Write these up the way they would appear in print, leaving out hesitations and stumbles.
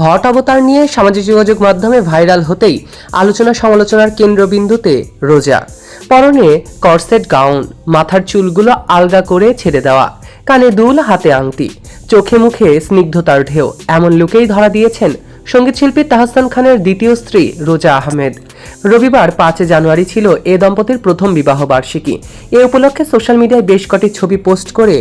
Hot অবতার নিয়ে সামাজিক যোগাযোগ মাধ্যমে ভাইরাল হতেই আলোচনা সমালোচনার কেন্দ্রবিন্দুতে রোজা। পরনে কর্সেট গাউন, মাথার চুলগুলো আলগা করে ছেড়ে দেওয়া, কানে দুল, হাতে আংটি, চোখে মুখে স্নিগ্ধতার ঢেউ, এমন লুকেই ধরা দিয়েছেন সঙ্গীতশিল্পী তাহসান খানের দ্বিতীয় স্ত্রী রোজা আহমেদ। রবিবার 5 জানুয়ারি ছিল এ দম্পতির প্রথম বিবাহ বার্ষিকী। এ উপলক্ষে সোশ্যাল মিডিয়ায় বেশ কটি ছবি পোস্ট করে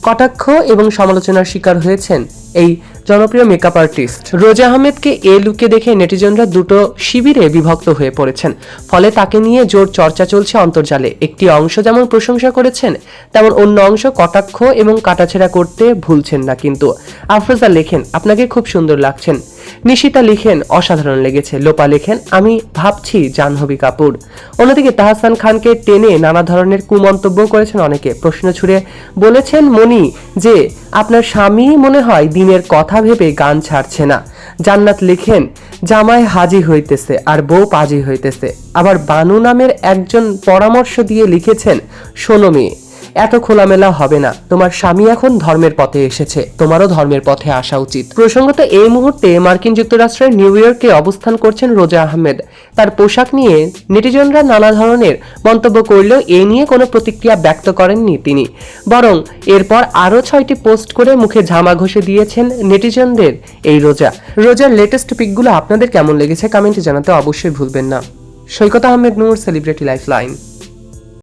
কটাক্ষ এবং সমালোচনার শিকার হয়েছেন এই জনপ্রিয় মেকআপ আর্টিস্ট। রোজা আহমেদকে এ লুকে দেখে নেটিজনরা দুটো শিবিরে বিভক্ত হয়ে পড়েছেন। ফলে তাকে নিয়ে জোর চর্চা চলছে অন্তর্জালে। একটি অংশ যেমন প্রশংসা করেছেন, তেমন অন্য অংশ কটাক্ষ এবং কাটাছেড়া করতে ভুলছেন না। কিন্তু আফরোজা লেখেন, আপনাকে খুব সুন্দর লাগছেন। নিশিতা লিখেন, অসাধারণ লেগেছে। লোপা লেখেন, আমি ভাবছি জাহ্নবী কাপুর। অন্যদিকে তাহসান খানকে টেনে নানা ধরনের কুমন্তব্য করেছেন অনেকে। প্রশ্ন ছুড়ে বলেছেন মনি যে আপনার স্বামী মনে হয় দিনের কথা ভেবে গান ছাড়ছে না। জান্নাত লিখেন, জামাই হাজি হইতেছে আর বউ পাজি হইতেছে। আবার বানু নামের একজন পরামর্শ দিয়ে লিখেছেন, শোনো মেয়ে, এত খোলামেলা হবে না। তোমার স্বামী এখন ধর্মের পথে এসেছে, তোমারও ধর্মের পথে আসা উচিত। প্রসঙ্গত এই মুহূর্তে মার্কিন যুক্তরাষ্ট্রের নিউ ইয়র্কে অবস্থান করছেন রোজা আহমেদ। তার পোশাক নিয়ে নেটিজনরা নানা ধরনের মন্তব্য করলেও এ নিয়ে কোনো প্রতিক্রিয়া ব্যক্ত করেননি তিনি। বরং এরপর আরও 6টি পোস্ট করে মুখে ঝামা ঘষে দিয়েছেন নেটিজনদের এই রোজার লেটেস্ট পিকগুলো আপনাদের কেমন লেগেছে কমেন্টে জানাতে অবশ্যই ভুলবেন না। সৈকত আহমেদ নূর, সেলিব্রিটি লাইফলাইন।